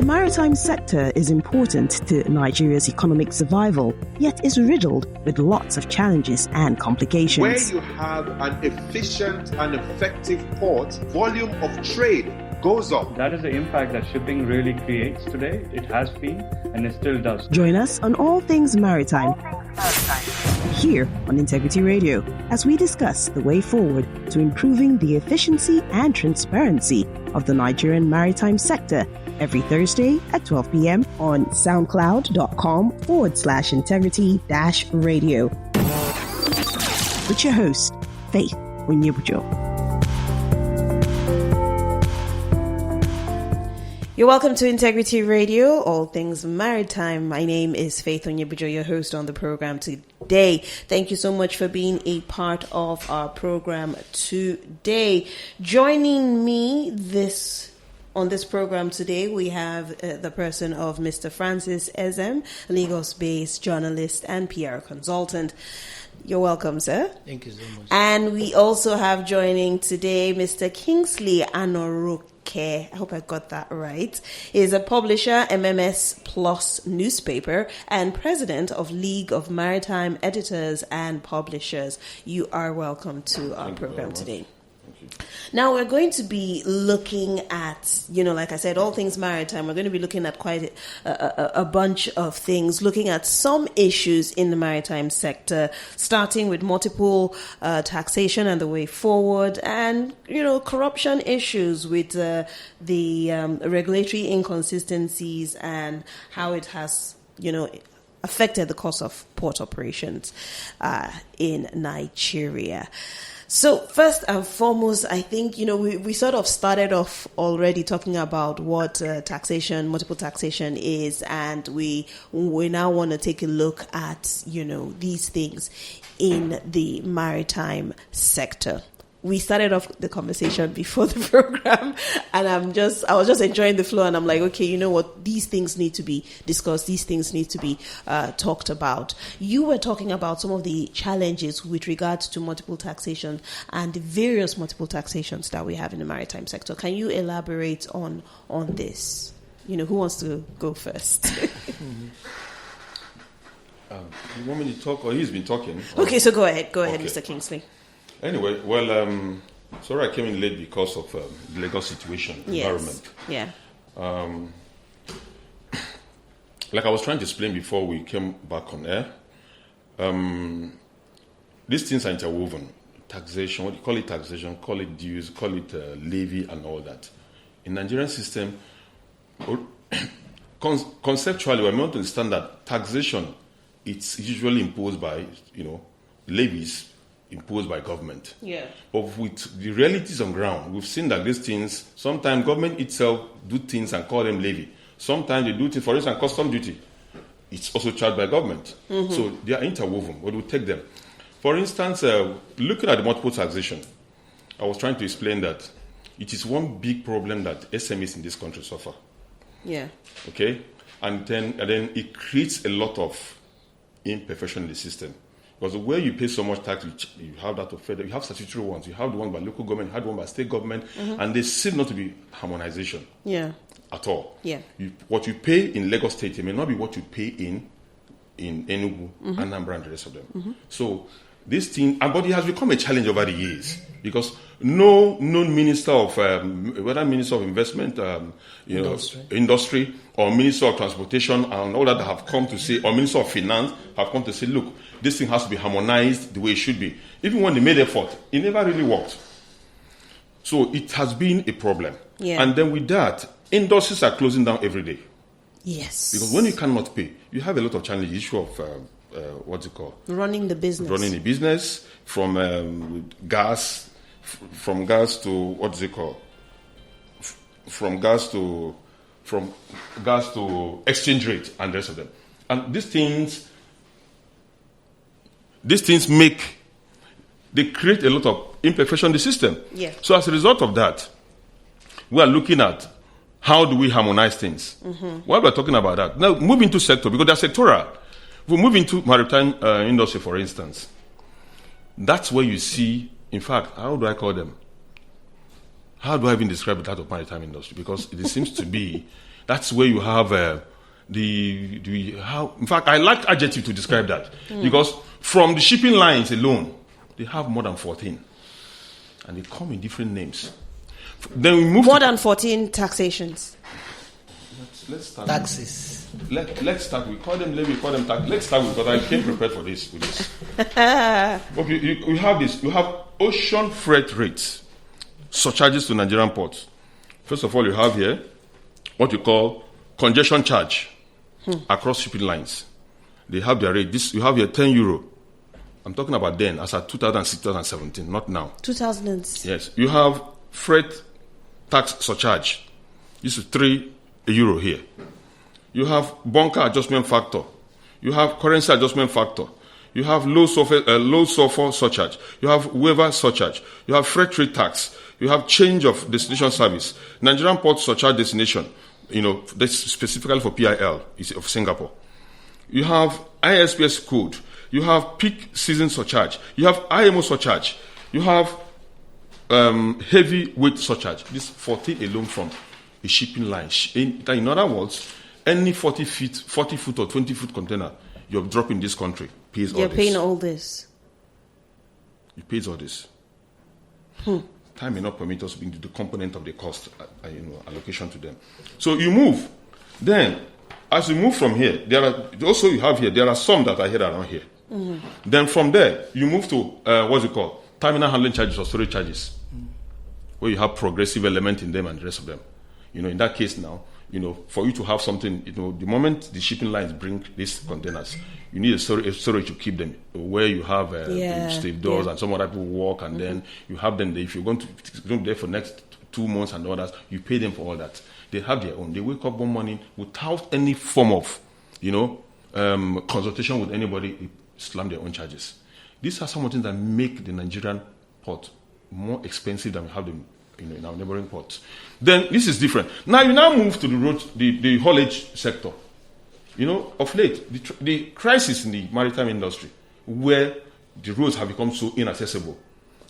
maritime sector is important to Nigeria's economic survival, yet is riddled with lots of challenges and complications. Where you have an efficient and effective port, volume of trade goes up. That is the impact that shipping really creates today. It has been and it still does. Join us on All Things Maritime here on Integrity Radio as we discuss the way forward to improving the efficiency and transparency of the Nigerian maritime sector every Thursday at 12 p.m. on soundcloud.com/integrity-radio. With your host, Faith Onyebujo. You're welcome to Integrity Radio, all things maritime. My name is Faith Onyebujo, your host on the program today. Thank you so much for being a part of our program today. Joining me on this program today, we have the person of Mr. Francis Ezem, Lagos-based journalist and PR consultant. You're welcome, sir. Thank you so much. And we also have joining today Mr. Kinsley Anaroke. I hope I got that right. He is a publisher, MMS Plus newspaper, and president of League of Maritime Editors and Publishers. You are welcome to our program today. Now we're going to be looking at, like I said, all things maritime. We're going to be looking at quite a bunch of things, looking at some issues in the maritime sector, starting with multiple taxation and the way forward, and, corruption issues with the regulatory inconsistencies and how it has, affected the cost of port operations in Nigeria. So first and foremost, I think, we sort of started off already talking about what multiple taxation is, and we now want to take a look at, these things in the maritime sector. We started off the conversation before the program, and I was just enjoying the flow, and I'm like, okay, you know what? These things need to be discussed. These things need to be talked about. You were talking about some of the challenges with regards to multiple taxation and the various multiple taxations that we have in the maritime sector. Can you elaborate on this? Who wants to go first? You want me to talk, or he's been talking? Okay, so go ahead, Okay. Mr. Kinsley. Anyway, sorry I came in late because of the Lagos situation, environment. Yeah. Like I was trying to explain before we came back on air, these things are interwoven. Taxation, what you call it taxation, call it dues, call it levy and all that. In Nigerian system, conceptually, we want to understand that taxation, it's usually imposed by, levies, imposed by government. Yeah. But with the realities on ground, we've seen that these things, sometimes government itself do things and call them levy. Sometimes they do things, for instance, custom duty. It's also charged by government. Mm-hmm. So they are interwoven, but we'll take them. For instance, looking at the multiple taxation, I was trying to explain that it is one big problem that SMEs in this country suffer. Yeah. Okay? And then it creates a lot of imperfection in the system. Because where you pay so much tax, you have that of federal, you have statutory ones, you have the one by local government, you have the one by state government, and they seem not to be harmonization at all. Yeah. What you pay in Lagos State, it may not be what you pay in Enugu, Anambra, and the rest of them. Mm-hmm. So this thing, but it has become a challenge over the years because no minister of whether minister of investment, industry, or minister of transportation, and all that have come to say, or minister of finance have come to say, look, this thing has to be harmonized the way it should be. Even when they made effort, it never really worked. So it has been a problem. Yeah. And then with that, industries are closing down every day. Yes. Because when you cannot pay, you have a lot of challenges. Issue of running the business. Running the business from gas to from gas to exchange rate and the rest of them. And these things they create a lot of imperfection in the system. Yeah. So as a result of that, we are looking at how do we harmonize things. Mm-hmm. While we're talking about that, now move into sector, because they're sectoral. If we move into maritime industry, for instance, that's where you see, in fact, how do I call them? how do I even describe that of maritime industry? Because it seems to be, that's where you have in fact, I like adjective to describe that. Because from the shipping lines alone, they have more than 14. And they come in different names. Then we move more than 14 taxations. Let's start. Taxes. Let's start. We call them tax. Let's start with, because I came prepared for this. Okay, you have this. You have ocean freight rates, surcharges to Nigerian ports. First of all, you have here what you call congestion charge across shipping lines. They have their rate. This you have here €10. I'm talking about then, as at 2006, 2017, not now. 2006. Yes. You have freight tax surcharge. This is €3 here. You have bunker adjustment factor. You have currency adjustment factor. You have low sulfur surcharge. You have waiver surcharge. You have freight rate tax. You have change of destination service. Nigerian port surcharge destination, that's specifically for PIL of Singapore. You have ISPS code. You have peak season surcharge. You have IMO surcharge. You have heavy weight surcharge. This 14 alone from a shipping line. In other words, any 40 foot or 20 foot container you're dropping in this country pays all this. You're paying all this. It pays all this. Time may not permit us to bring the component of the cost allocation to them. So you move. Then, as you move from here, there are some that are here around here. Then from there, you move to terminal handling charges or storage charges, where you have progressive element in them and the rest of them. In that case now, for you to have something, the moment the shipping lines bring these containers, you need a storage to keep them where you have stave doors and some other people walk, and then you have them there. If you're going to be there for next 2 months and others, you pay them for all that. They have their own. They wake up one morning without any form of, consultation with anybody. They slam their own charges. These are some of the things that make the Nigerian port more expensive than we have them in our neighboring ports. Then this is different. Now you move to the road, the haulage sector. Of late, the crisis in the maritime industry, where the roads have become so inaccessible,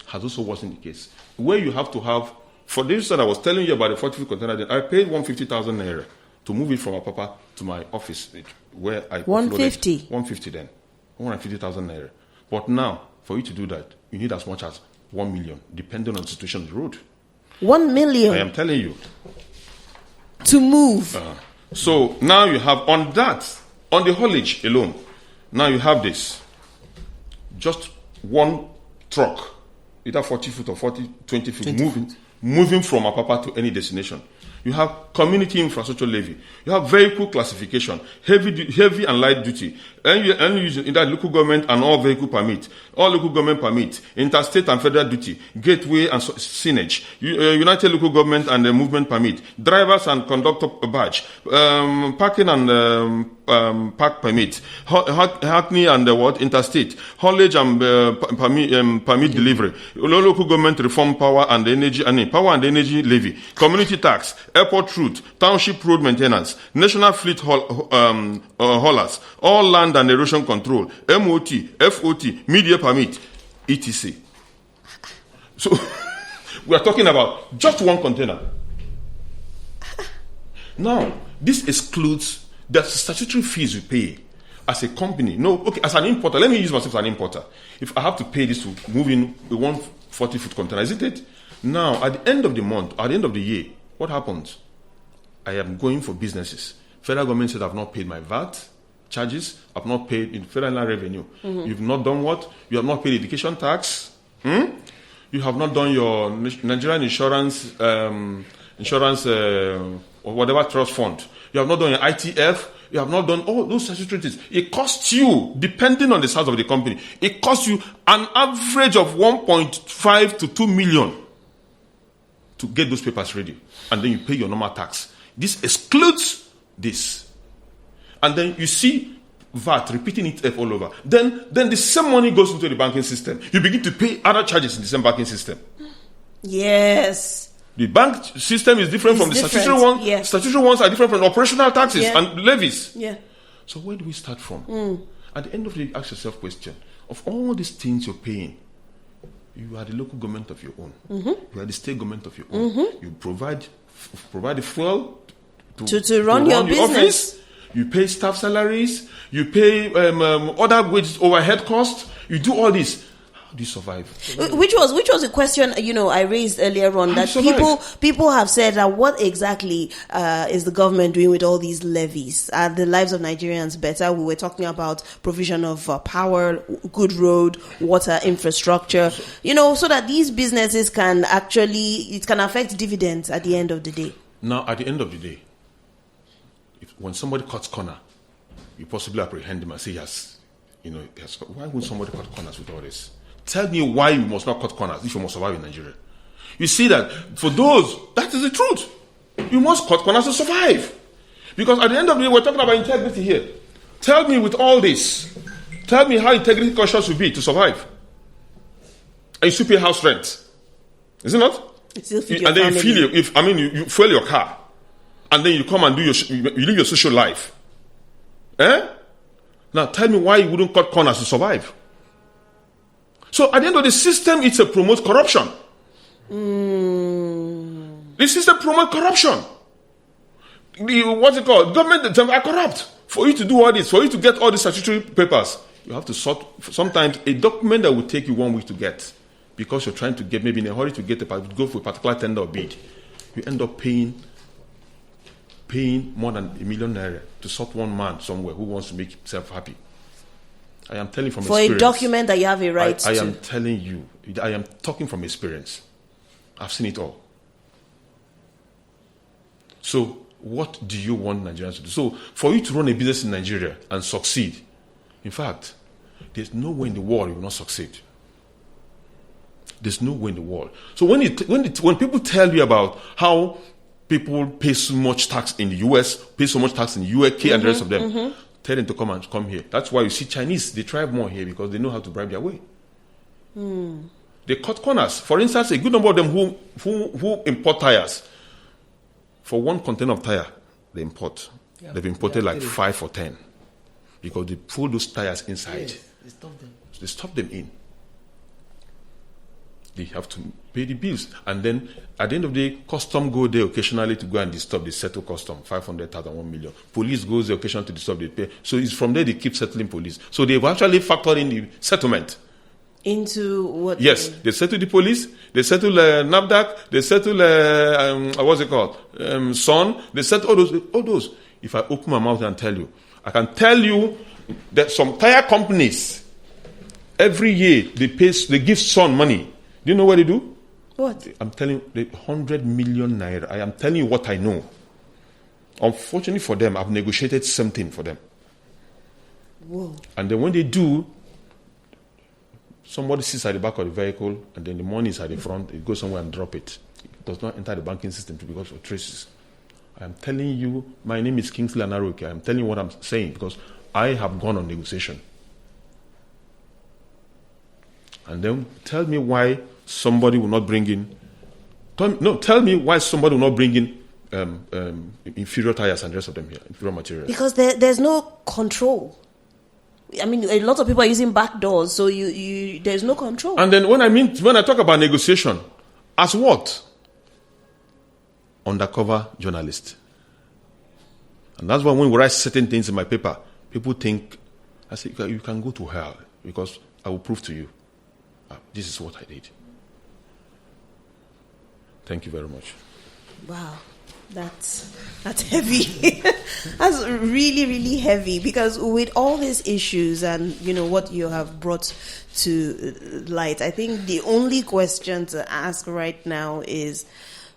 has also worsened the case. Where you have to have, for this that I was telling you about the 40-foot container, I paid 150,000 naira to move it from Apapa to my office, where I 150. 150 then, 150,000 naira. But now, for you to do that, you need as much as 1 million, depending on the situation of the road. 1 million. I am telling you. To move. So now you have on the haulage alone, now you have this. Just one truck, either 40 foot or 20 feet, moving from Apapa to any destination. You have community infrastructure levy. You have vehicle classification, heavy and light duty. And you use either local government and all vehicle permit, all local government permit, interstate and federal duty, gateway and signage, United local government and movement permit, drivers and conductor badge, parking and park permit, Hackney and interstate, haulage and permit delivery, local government reform power and energy levy, community tax, airport route, township road maintenance, national fleet haulers, all land and erosion control, MOT, FOT, media permit, etc. So we are talking about just one container. Now, this excludes the statutory fees we pay as a company. As an importer, let me use myself as an importer. If I have to pay this to move in a 140-foot container, isn't it? Now, at the end of the month, at the end of the year, what happens? I am going for businesses. Federal government said I've not paid my VAT charges. I've not paid in federal revenue. You've not done what? You have not paid education tax. You have not done your Nigerian insurance or whatever trust fund. You have not done your ITF. You have not done all those statutory things. It costs you, depending on the size of the company, it costs you an average of 1.5 to 2 million to get those papers ready. And then you pay your normal tax. This excludes this. And then you see VAT repeating itself all over. Then the same money goes into the banking system. You begin to pay other charges in the same banking system. Yes. The bank system is different from the statutory one. Yeah. Statutory ones are different from operational taxes and levies. Yeah. So where do we start from? At the end of the day, ask yourself question. Of all these things you're paying, You are the local government of your own. You are the state government of your own. You provide the fuel to run your business. Office. You pay staff salaries. You pay other wages, overhead costs. You do all this. How do you survive? Which was a question I raised earlier on, that people have said that what exactly is the government doing with all these levies? Are the lives of Nigerians better? We were talking about provision of power, good road, water infrastructure, so that these businesses can affect dividends at the end of the day. Now, at the end of the day, when somebody cuts corner, you possibly apprehend him and say, why would somebody cut corners with all this? Tell me why you must not cut corners if you must survive in Nigeria. You see that for those, that is the truth. You must cut corners to survive. Because at the end of the day, we're talking about integrity here. Tell me with all this, tell me how integrity conscious will be to survive. And you still pay house rent. Is it not? And then you fuel your car. And then you come and you live your social life. Now tell me why you wouldn't cut corners to survive. So at the end of the system, it's a promote corruption. The system promotes corruption. What's it called? Government are corrupt. For you to do all this, for you to get all the statutory papers, you have to sort sometimes a document that will take you 1 week to get, because you're trying to get, maybe in a hurry to go for a particular tender or bid. You end up paying more than ₦1 million to sort one man somewhere who wants to make himself happy. I am telling from experience. For a document that you have a right to. I am telling you. I am talking from experience. I've seen it all. So, what do you want Nigerians to do? So, for you to run a business in Nigeria and succeed, in fact, there's no way in the world you will not succeed. There's no way in the world. So, when people tell you about how people pay so much tax in the US, pay so much tax in the UK, and the rest of them, tell them to come here. That's why you see Chinese, they thrive more here because they know how to bribe their way. They cut corners. For instance, a good number of them who import tires, for one container of tire they import, they've imported 5 or 10 because they pull those tires inside. Yes, they stop them. So they stop them in. They have to pay the bills. And then, at the end of the day, custom go there occasionally to go and disturb. They settle custom, 500,000, 1 million. Police goes there occasionally to disturb, they pay. So it's from there they keep settling police. So they've actually factored in the settlement. Into what? Yes, they settle the police, they settle NAFDAC, they settle, what's it called? SON, they settle all those. If I open my mouth and tell you, I can tell you that some tire companies, every year, they give SON money. Do you know what they do? What? I'm telling you, 100 million naira. I am telling you what I know. Unfortunately for them, I've negotiated something for them. Whoa. And then when they do, somebody sits at the back of the vehicle, and then the money is at the front, it goes somewhere and drop it. It does not enter the banking system because of traces. I am telling you, my name is Kinsley Anaroke. I am telling you what I'm saying because I have gone on negotiation. And then tell me why somebody will not bring in. Tell me why somebody will not bring in inferior tires and the rest of them here, inferior materials. Because there's no control. I mean, a lot of people are using back doors, so there's no control. And then when I talk about negotiation, as what? Undercover journalist. And that's why when we write certain things in my paper, people think, I say, you can go to hell because I will prove to you. This is what I did. Thank you very much. Wow, that's heavy. That's really, really heavy because with all these issues and what you have brought to light, I think the only question to ask right now is,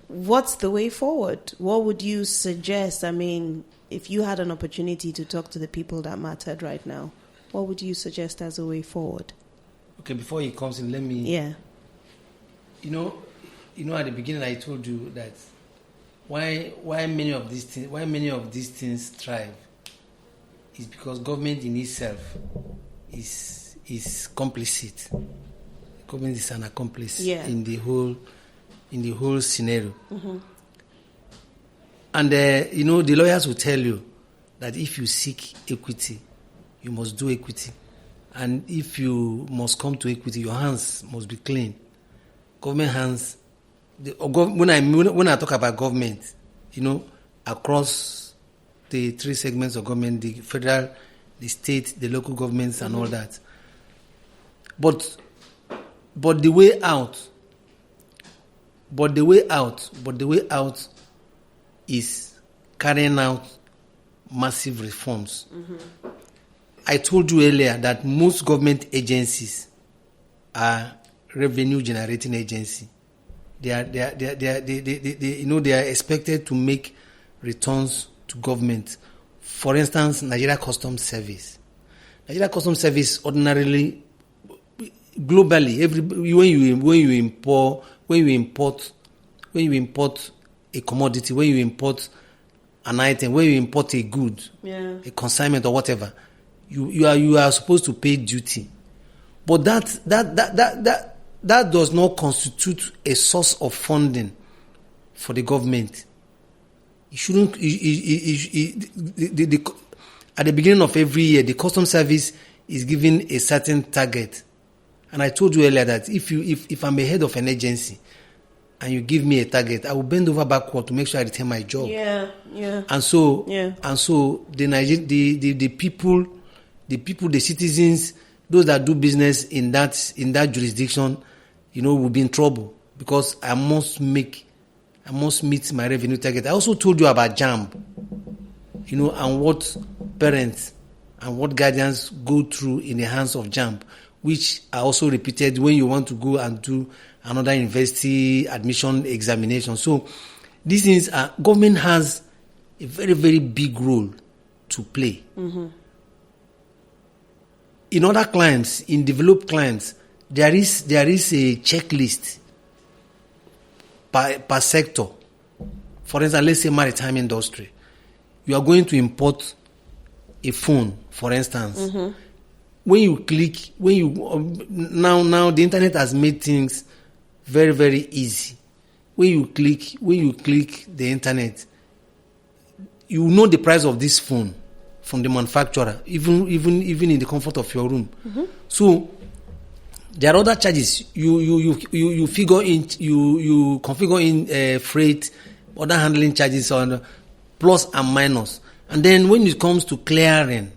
what's the way forward? What would you suggest? I mean, if you had an opportunity to talk to the people that mattered right now, what would you suggest as a way forward? Okay, before he comes in, let me... Yeah. At the beginning I told you that why many of these things thrive is because government in itself is complicit. Government is an accomplice in the whole scenario. Mm-hmm. And the lawyers will tell you that if you seek equity, you must do equity. And if you must come to equity, your hands must be clean government hands. When I talk about government, across the three segments of government, the federal, the state, the local governments, and all that. But the way out is carrying out massive reforms. I told you earlier that most government agencies are revenue generating agencies. They are expected to make returns to government. For instance, Nigeria Customs Service. Nigeria Customs Service ordinarily, globally, when you import a commodity, when you import an item, when you import a good, a consignment or whatever, you are supposed to pay duty. But that does not constitute a source of funding for the government. It shouldn't. At the beginning of every year, the Customs Service is given a certain target. And I told you earlier that if I'm a head of an agency and you give me a target, I will bend over backward to make sure I retain my job. Yeah. And so the people, the citizens, those that do business in that jurisdiction, will be in trouble because I must meet my revenue target. I also told you about JAMB, and what parents and what guardians go through in the hands of JAMB, which are also repeated when you want to go and do another university admission examination. So these things government has a very, very big role to play. In other clients, in developed clients, there is a checklist per sector. For instance, let's say maritime industry. You are going to import a phone, for instance. When you now the internet has made things very, very easy. When you click the internet, you know the price of this phone from the manufacturer, even in the comfort of your room. So there are other charges. You figure in, you configure in freight, other handling charges on plus and minus. And then when it comes to clearing,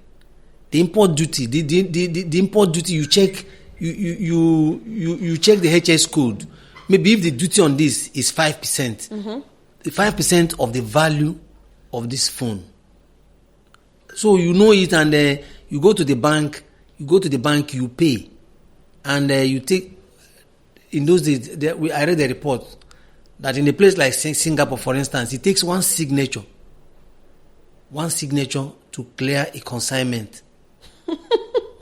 the import duty, the import duty, you check you check the HS code. Maybe if the duty on this is 5%, the 5% of the value of this phone. So you know it, and you go to the bank. You pay, and you take. In those days, I read the report that in a place like Singapore, for instance, it takes one signature to clear a consignment.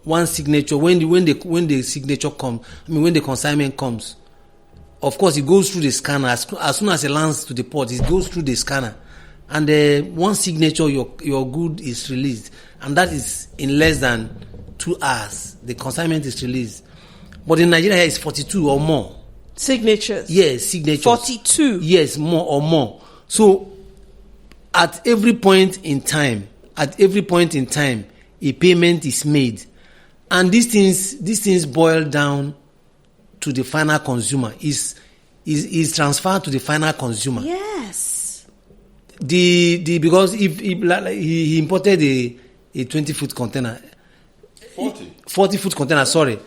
One signature. When the signature comes, when the consignment comes, of course it goes through the scanner. As soon as it lands to the port, it goes through the scanner, and one signature, your good is released, and that is in less than 2 hours. The consignment is released. But in Nigeria, it's 42 or more signatures. Yes, signatures. 42. Yes, more. So at every point in time, a payment is made, and these things boil down to the final consumer. Is transferred to the final consumer. Yes. Because if he imported a 20-foot container, 40-foot container, sorry,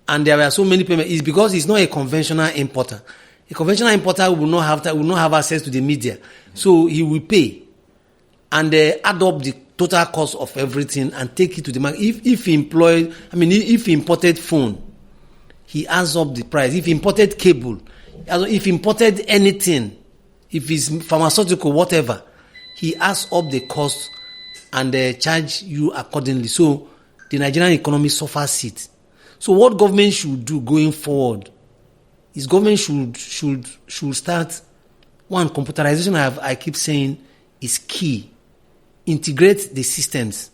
and there were so many payments, it's because he's not a conventional importer. A conventional importer will not have access to the media, so he will pay and add up the total cost of everything and take it to the market. If he imported phone, he adds up the price. If he imported cable, if he imported anything, if it's pharmaceutical, whatever, he adds up the cost and charge you accordingly. So the Nigerian economy suffers it. So what government should do going forward is government should start, one, computerization, I keep saying, is key. Integrate the systems,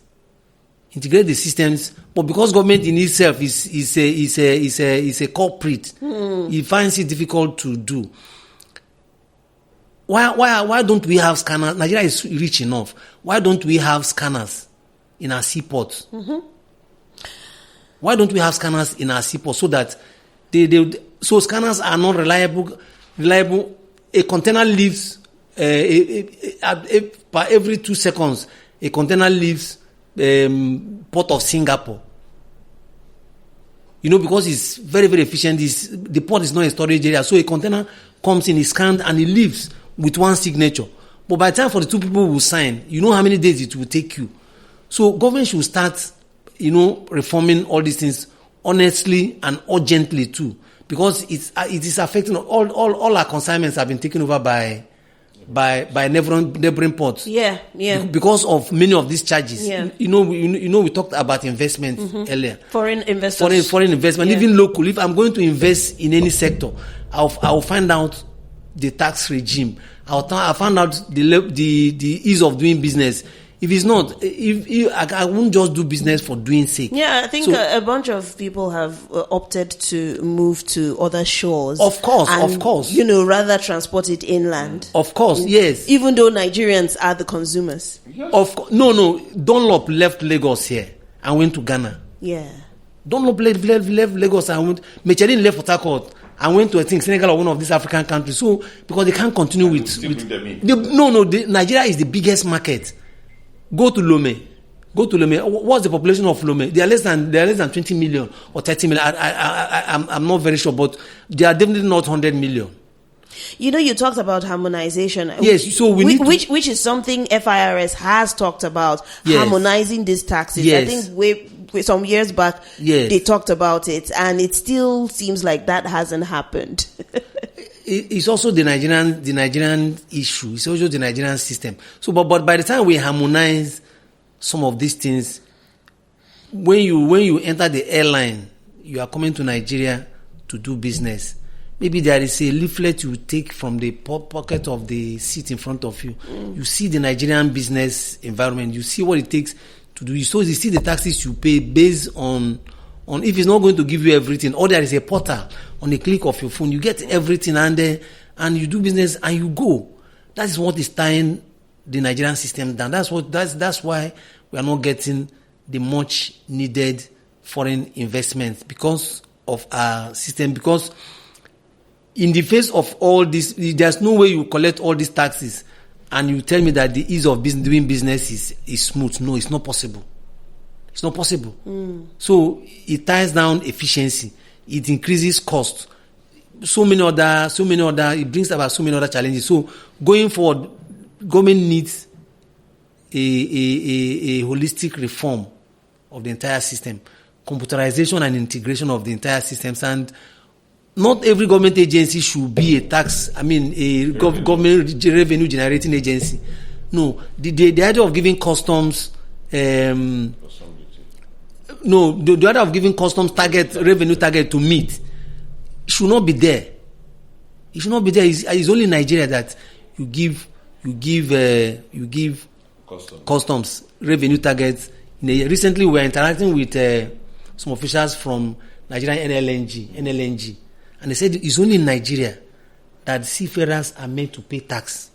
but because government in itself is a culprit, he finds it difficult to do. Why don't we have scanners? Nigeria is rich enough. Why don't we have scanners in our seaports? Why don't we have scanners in our seaports so that So scanners are not reliable. A container leaves per every 2 seconds. A container leaves port of Singapore. Because it's very, very efficient. The port is not a storage area. So a container comes in, is scanned, and it leaves with one signature. But by the time for the 2 people who sign, you know how many days it will take you. So government should start, reforming all these things honestly and urgently too. Because it is affecting all our consignments have been taken over by neighboring ports. Yeah. Because of many of these charges. Yeah. We talked about investment earlier. Foreign investors. Foreign investment, even local. If I'm going to invest in any sector, I'll find out the tax regime. I'll find out the ease of doing business. If it's not, I won't just do business for doing sake. Yeah, I think a bunch of people have opted to move to other shores. Of course. Rather transport it inland. Of course, yes. Even though Nigerians are the consumers. No. Dunlop left Lagos here and went to Ghana. Yeah. Dunlop left Lagos and went. Michelin left Port Harcourt and went to, I think, Senegal or one of these African countries. So, because they can't continue with Nigeria is the biggest market. Go to Lomé. What's the population of Lomé? They are less than 20 million or 30 million. I'm not very sure, but they are definitely not 100 million. You talked about harmonization. Yes, so which is something FIRS has talked about, harmonizing these taxes. Yes. I think some years back, they talked about it, and it still seems like that hasn't happened. It's also the Nigerian issue. It's also the Nigerian system. So, but by the time we harmonize some of these things, when you enter the airline, you are coming to Nigeria to do business. Maybe there is a leaflet you take from the pocket of the seat in front of you. You see the Nigerian business environment. You see what it takes to do. So you see the taxes you pay based on if it's not going to give you everything, or there is a portal on a click of your phone, you get everything and you do business and you go. That is what is tying the Nigerian system down. That's why we are not getting the much needed foreign investments because of our system. Because in the face of all this, there's no way you collect all these taxes and you tell me that the ease of doing business is smooth. No, it's not possible. It's not possible. So it ties down efficiency. It increases cost. So many other. It brings about so many other challenges. So going forward, government needs a holistic reform of the entire system, computerization and integration of the entire systems, and not every government agency should be a government revenue generating agency. No, the idea of giving customs. The idea of giving customs revenue target to meet should not be there. It should not be there. It's only in Nigeria that you give customs revenue targets. Recently, we were interacting with some officials from Nigerian NLNG, and they said it's only in Nigeria that seafarers are meant to pay tax.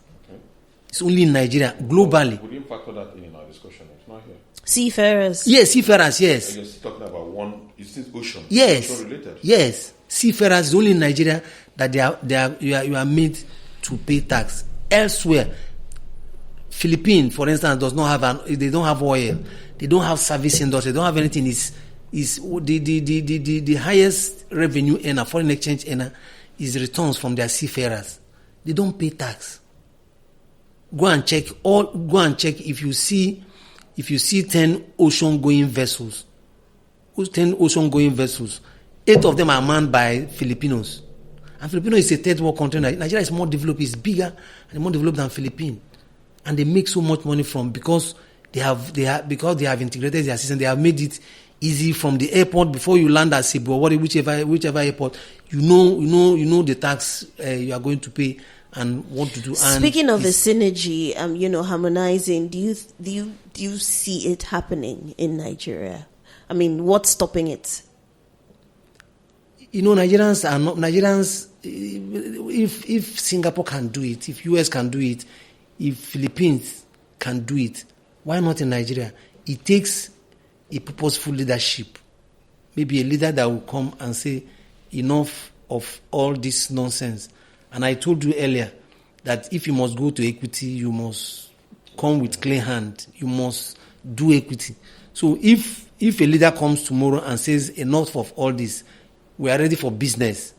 It's only in Nigeria. Globally, we didn't factor that in our discussion. It's not here. Seafarers. Yes, seafarers. Yes. I guess talking about one. It's ocean. Yes. Ocean related. Yes. Seafarers is only in Nigeria that you are made to pay tax. Elsewhere, Philippines, for instance, they don't have oil, they don't have service industry, they don't have anything. Is the highest revenue earner, foreign exchange earner, is returns from their seafarers. They don't pay tax. Go and check if you see 10 ocean-going vessels. 10 ocean-going vessels, 8 of them are manned by Filipinos. And Filipinos is a third world country. Nigeria is more developed, it's bigger and more developed than Philippines. And they make so much money because they have integrated their system. They have made it easy from the airport before you land at Cebu or whichever airport. You know the tax you are going to pay and what to do. Speaking of the synergy, harmonizing, do you see it happening in Nigeria? I mean, what's stopping it? Nigerians. If Singapore can do it, if US can do it, if Philippines can do it, why not in Nigeria? It takes a purposeful leadership. Maybe a leader that will come and say, enough of all this nonsense. And I told you earlier that if you must go to equity, you must come with clean hand. You must do equity. So if a leader comes tomorrow and says enough of all this, we are ready for business.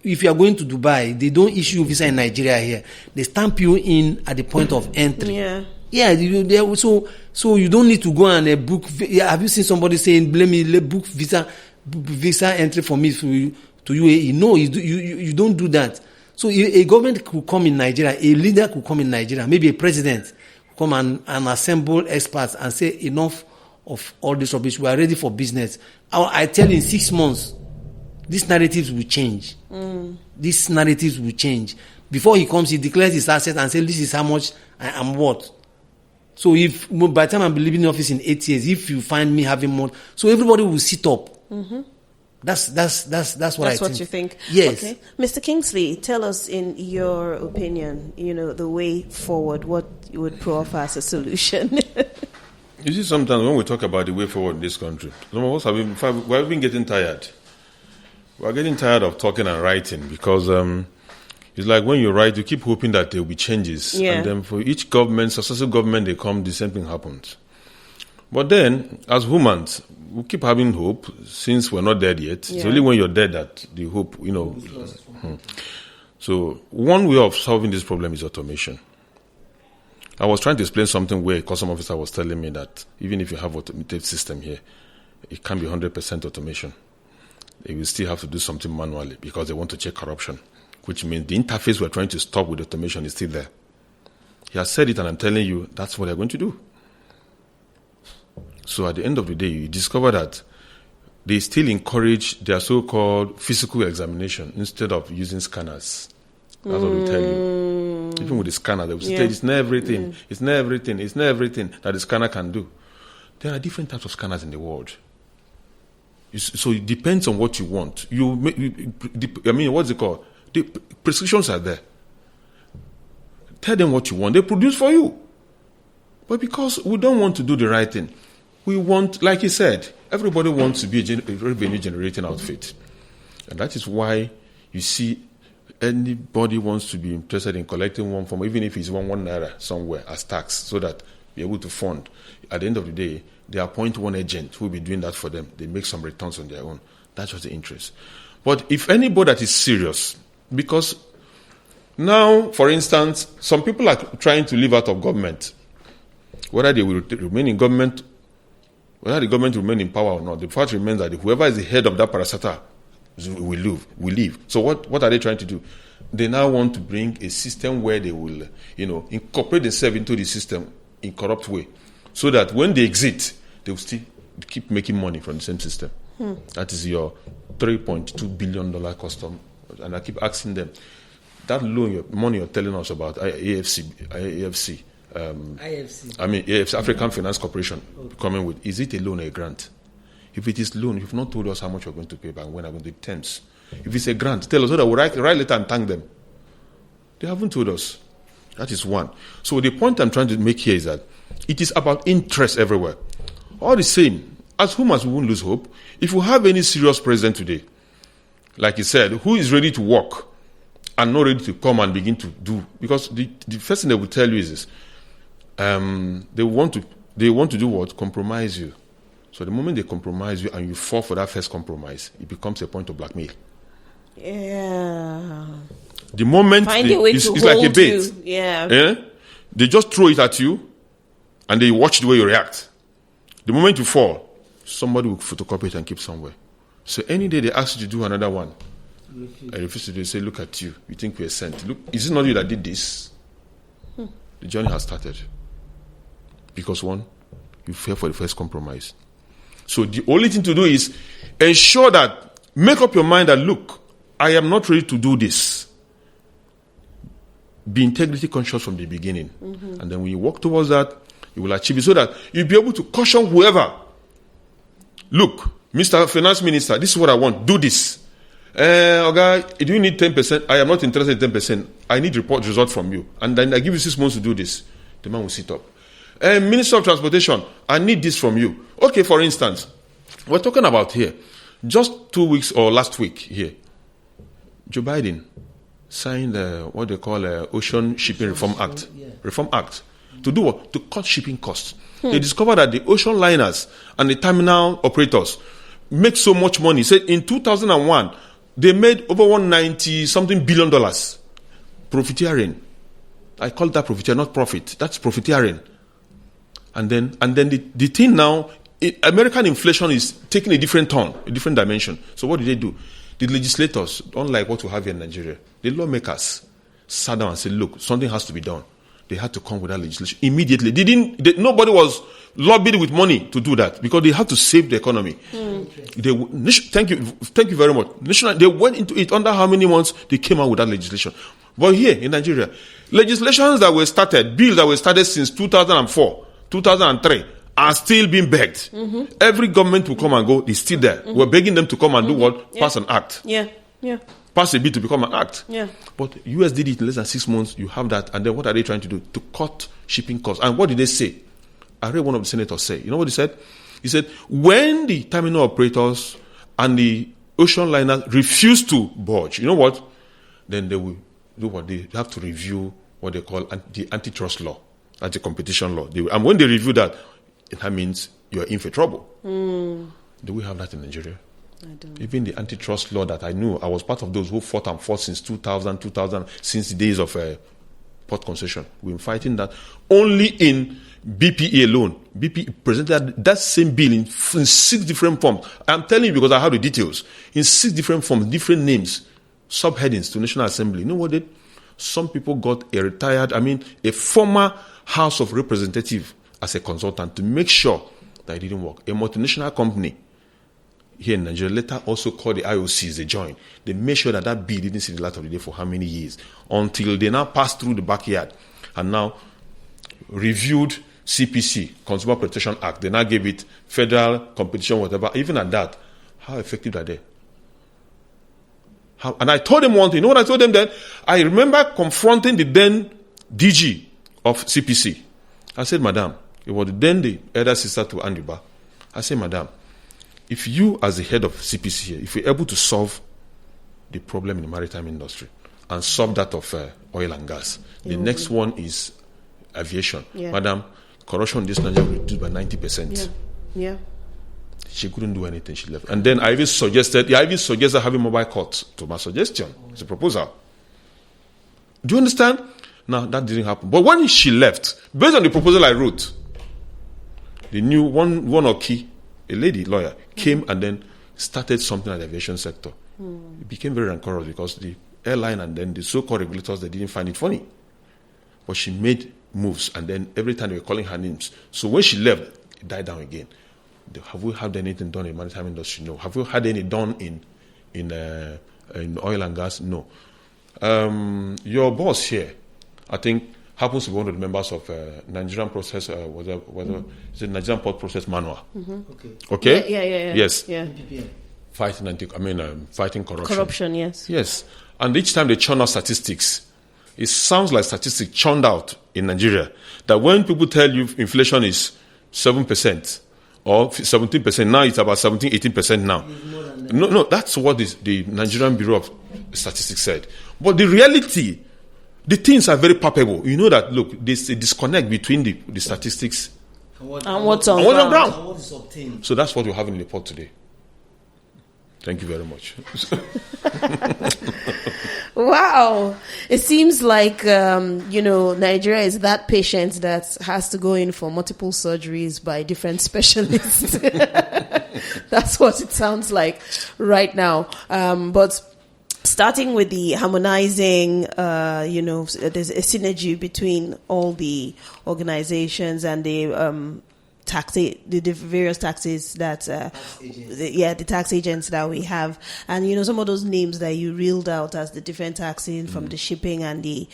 If you are going to Dubai, they don't issue a visa in Nigeria here. They stamp you in at the point of entry. Yeah. So you don't need to go and book. Have you seen somebody saying, "Blame me, book visa entry for me to UAE"? No, you don't do that. So a government could come in Nigeria, a leader could come in Nigeria, maybe a president could come and assemble experts and say enough of all this rubbish. We are ready for business. I tell you, in 6 months, these narratives will change. These narratives will change. Before he comes, he declares his assets and says, "This is how much I am worth." So if by the time I'm leaving the office in 8 years, if you find me having more, so everybody will sit up. That's what I think. That's what you think. Yes. Okay. Mr. Kinsley, tell us in your opinion, the way forward, what you would proffer as a solution. You see, sometimes when we talk about the way forward in this country, some of us have been getting tired. We are getting tired of talking and writing because it's like when you write, you keep hoping that there will be changes. Yeah. And then for each government, successive government, they come, the same thing happens. But then, as humans, we keep having hope since we're not dead yet. Yeah. It's only when you're dead that the hope, So one way of solving this problem is automation. I was trying to explain something where a custom officer was telling me that even if you have automated system here, it can't be 100% automation. They will still have to do something manually because they want to check corruption, which means the interface we're trying to stop with automation is still there. He has said it, and I'm telling you, that's what they're going to do. So at the end of the day, you discover that they still encourage their so-called physical examination instead of using scanners. That's what we tell you. Even with the scanner, they will say, it's not everything, it's not everything, it's not everything that the scanner can do. There are different types of scanners in the world. So it depends on what you want. What's it called? The prescriptions are there. Tell them what you want. They produce for you. But because we don't want to do the right thing, we want, like he said, everybody wants to be a revenue-generating outfit. And that is why you see anybody wants to be interested in collecting one form, even if it's one naira somewhere as tax, so that be able to fund. At the end of the day, they appoint one agent who will be doing that for them. They make some returns on their own. That's just the interest. But if anybody that is serious, because now, for instance, some people are trying to live out of government, whether they will remain in government, whether the government will remain in power or not. The fact remains that whoever is the head of that parastatal will leave. So what are they trying to do? They now want to bring a system where they will, incorporate themselves into the system in corrupt way, so that when they exit, they will still keep making money from the same system. That is your $3.2 billion custom. And I keep asking them, that loan, money you're telling us about, AFC, African Finance Corporation, coming with, is it a loan or a grant? If it is loan, you've not told us how much you're going to pay back, when are going to do terms. If it's a grant, tell us so that we'll write letter and thank them. They haven't told us. That is one. So the point I'm trying to make here is that it is about interest everywhere. All the same, as humans, we won't lose hope. If we have any serious president today, like he said, who is ready to work and not ready to come and begin to do, because the first thing they will tell you is this, they want to do what? Compromise you. So the moment they compromise you and you fall for that first compromise, it becomes a point of blackmail. Yeah. The moment it's like a bait. Yeah. They just throw it at you and they watch the way you react. The moment you fall, somebody will photocopy it and keep somewhere. So any day they ask you to do another one, I refuse to do it. Say, look at you. You think we're sent. Look, is it not you that did this? The journey has started. Because one, you fell for the first compromise. So the only thing to do is ensure that, make up your mind that, look, I am not ready to do this. Be integrity conscious from the beginning. And then when you walk towards that, you will achieve it so that you'll be able to caution whoever. Look, Mr. Finance Minister, this is what I want. Do this. Okay, do you need 10%? I am not interested in 10%. I need result from you. And then I give you 6 months to do this. The man will sit up. Minister of Transportation, I need this from you. Okay, for instance, we're talking about here, just 2 weeks or last week here, Joe Biden signed what they call Ocean Shipping Reform Act. Reform Act. To do what? To cut shipping costs. They discovered that the ocean liners and the terminal operators make so much money. He said in 2001, they made over $190-something billion. Profiteering. I call that profiteering, not profit. That's profiteering. And then the thing now, American inflation is taking a different turn, a different dimension. So what did they do? The legislators, unlike what we have here in Nigeria, the lawmakers sat down and said, look, something has to be done. They had to come with that legislation immediately. Nobody was lobbied with money to do that because they had to save the economy. Thank you very much. They went into it under how many months they came out with that legislation. But here in Nigeria, legislations that were started, bills that were started since 2004, 2003, are still being begged. Every government will come and go, it's still there. We're begging them to come and do what? Pass an act. Pass a bill to become an act. But US did it in less than 6 months. You have that. And then what are they trying to do? To cut shipping costs. And what did they say? I read one of the senators say. You know what he said? He said, when the terminal operators and the ocean liners refuse to budge, you know what? Then they will do what? They have to review what they call the antitrust law, anti-competition law. And when they review that, that means you are in for trouble. Do we have that in Nigeria? I don't. Even the antitrust law that I knew, I was part of those who fought since 2000, since the days of port concession. We've been fighting that. Only in BPE alone, BP presented that same bill in 6 different forms. I'm telling you because I have the details. In 6 different forms, different names, subheadings to National Assembly. You know what they did? Some people got a former House of Representative as a consultant to make sure that it didn't work. A multinational company here in Nigeria later also called the IOCs, they joined. They made sure that bill didn't see the light of the day for how many years? Until they now passed through the backyard and now reviewed CPC, Consumer Protection Act. They now gave it federal competition, whatever. Even at that, how effective are they? And I told them one thing. You know what I told them then? I remember confronting the then DG of CPC. I said, Madam, it was then the elder sister to Andiba. I said, Madam, if you as the head of CPC here, if you're able to solve the problem in the maritime industry and solve that of oil and gas, the next one is aviation. Madam, corruption in this Nigeria will reduce by 90%. She couldn't do anything. She left. And then I even suggested having mobile courts to my suggestion. It's a proposal. Do you understand? Now, that didn't happen. But when she left, based on the proposal I wrote, the new one or key, a lady lawyer, came and then started something at the aviation sector. It became very rancorous because the airline and then the so-called regulators, they didn't find it funny. But she made moves, and then every time they were calling her names. So when she left, it died down again. Have we had anything done in the maritime industry? No. Have we had any done in oil and gas? No. Your boss here, I think, happens to be one of the members of Nigerian Process, Nigerian Port Process Manual. Okay? Yeah. Yes. Yeah. Fighting corruption. Corruption, yes. Yes. And each time they churn out statistics, it sounds like statistics churned out in Nigeria. That when people tell you inflation is 7% or 17%, now it's about 17, 18% now. No, that's what the Nigerian Bureau of Statistics said. But the reality, the things are very palpable. You know that, look, there's a disconnect between the statistics and what's on ground. And what is obtained. So that's what we're having in the report today. Thank you very much. Wow. It seems like, Nigeria is that patient that has to go in for multiple surgeries by different specialists. That's what it sounds like right now. But starting with the harmonizing, there's a synergy between all the organizations and the the various taxes that the tax agents that we have, and some of those names that you reeled out as the different taxes from the shipping and the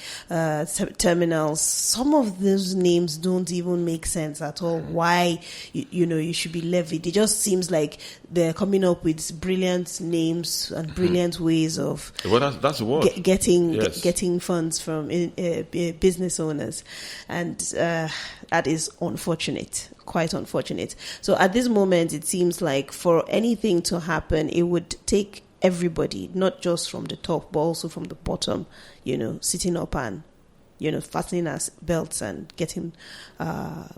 terminals, some of those names don't even make sense at all. Why you should be levied? It just seems like they're coming up with brilliant names and brilliant ways of that's the word. Getting funds from business owners, and that is unfortunate. Quite unfortunate. So at this moment, it seems like for anything to happen, it would take everybody, not just from the top, but also from the bottom, sitting up and, fastening our belts and getting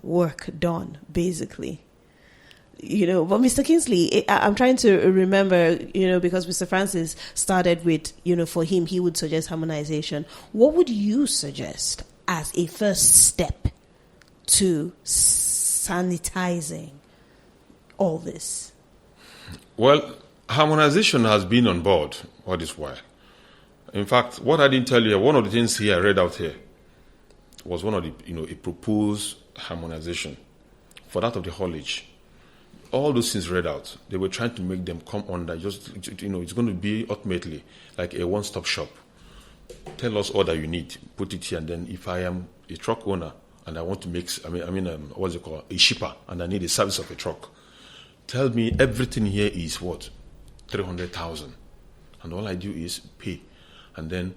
work done, basically. But Mr. Kinsley, I'm trying to remember, because Mr. Francis started with, for him, he would suggest harmonization. What would you suggest as a first step to sanitizing all this? Well, harmonization has been on board all this while. In fact, what I didn't tell you, one of the things here I read out here was one of the, a proposed harmonization for that of the haulage. All those things read out, they were trying to make them come under just, it's going to be ultimately like a one-stop shop. Tell us all that you need, put it here, and then if I am a truck owner and I want to make, what's it called, a shipper, and I need a service of a truck, tell me everything here is what? 300,000. And all I do is pay. And then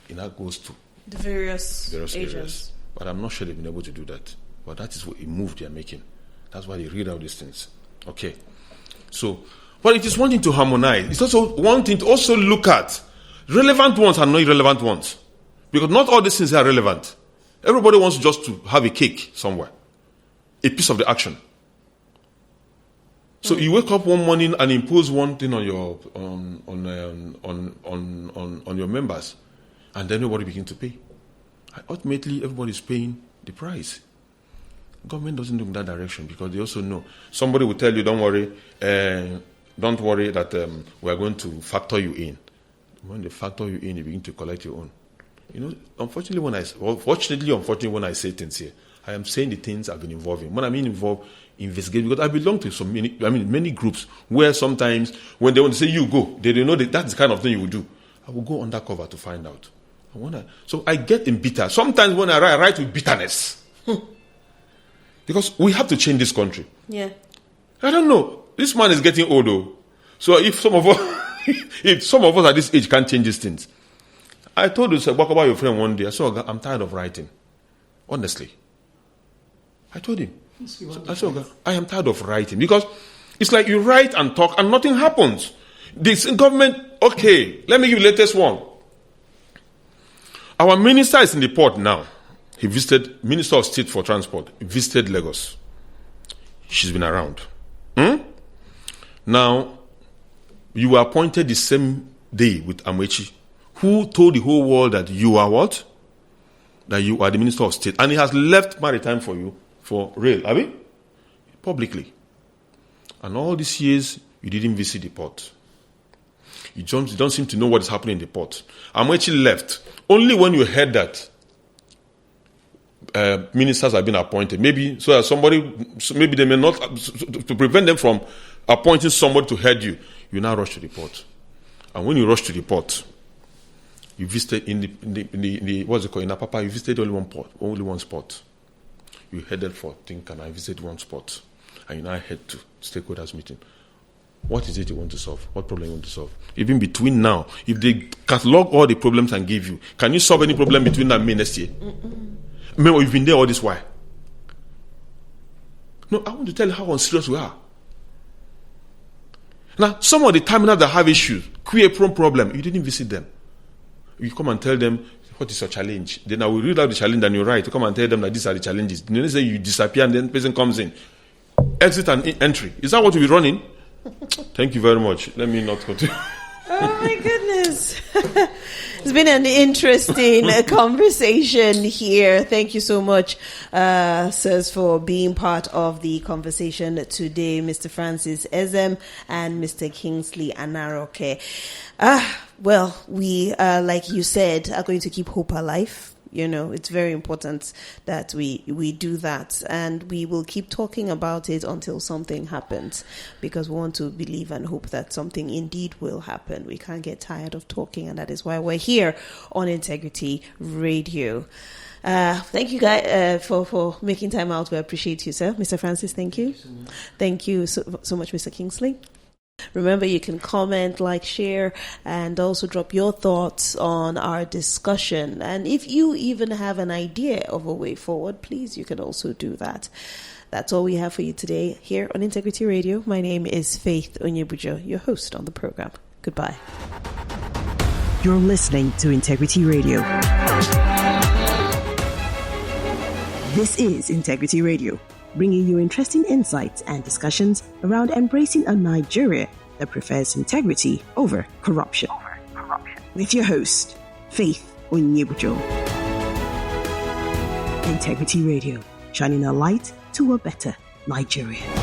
that goes to the various agents. Areas. But I'm not sure they've been able to do that. But that is what a move they're making. That's why they read out these things. Okay. So, but it is one thing to harmonize. It's also one thing to also look at relevant ones and not irrelevant ones. Because not all these things are relevant. Everybody wants just to have a cake somewhere. A piece of the action. So you wake up one morning and impose one thing on your on your members, and then everybody begins to pay. Ultimately, everybody is paying the price. Government doesn't look in that direction because they also know. Somebody will tell you, don't worry that we are going to factor you in. When they factor you in, you begin to collect your own. Unfortunately, when I say things here, I am saying the things I've been involved in. When I mean involved, investigate, because I belong to many groups where sometimes when they want to say you go, they don't know that that's the kind of thing you will do. I will go undercover to find out. So I get embittered. Sometimes when I write with bitterness. Because we have to change this country. Yeah. I don't know. This man is getting old though. So if some of us at this age can't change these things. I told you, walk about your friend one day. I said, I'm tired of writing. Honestly. I told him. I said, I am tired of writing. Because it's like you write and talk and nothing happens. This government, okay, let me give you the latest one. Our minister is in the port now. He visited, Minister of State for Transport, visited Lagos. She's been around. Now, you were appointed the same day with Amechi, who told the whole world that you are what? That you are the Minister of State. And he has left Maritime for you, for rail, have you? Publicly. And all these years, you didn't visit the port. You don't seem to know what is happening in the port. Amechi left. Only when you heard that ministers have been appointed, maybe so that maybe they may not, to prevent them from appointing somebody to head you, you now rush to the port. And when you rush to the port, you visited in the what's it called, in Apapa, you visited only one spot. You headed for Think and I visited one spot. And you now head to stakeholders meeting. What is it you want to solve? What problem you want to solve? Even between now, if they catalog all the problems and give you, can you solve any problem between now and May next year? Remember, you've been there all this while. No, I want to tell you how unserious we are. Now, some of the terminals that have issues, create problem, you didn't visit them. You come and tell them, what is your challenge? Then I will read out the challenge and you write. You come and tell them that these are the challenges. Then they say you disappear and then the person comes in. Exit and entry. Is that what you'll be running? Thank you very much. Let me not continue. Oh my goodness. It's been an interesting conversation here. Thank you so much, sirs, for being part of the conversation today, Mr. Francis Ezem and Mr. Kinsley Anaroke. Well, we, like you said, are going to keep hope alive. It's very important that we do that, and we will keep talking about it until something happens, because we want to believe and hope that something indeed will happen. We can't get tired of talking, and that is why we're here on Integrity Radio. Thank you guys for making time out. We appreciate you, sir. Mr. Francis, thank you. Thank you so much, Mr. Kinsley. Remember, you can comment, like, share, and also drop your thoughts on our discussion. And if you even have an idea of a way forward, please, you can also do that. That's all we have for you today here on Integrity Radio. My name is Faith Onyebujo, your host on the program. Goodbye. You're listening to Integrity Radio. This is Integrity Radio, bringing you interesting insights and discussions around embracing a Nigeria that prefers integrity over corruption. With your host, Faith Onyebujo. Integrity Radio, shining a light to a better Nigeria.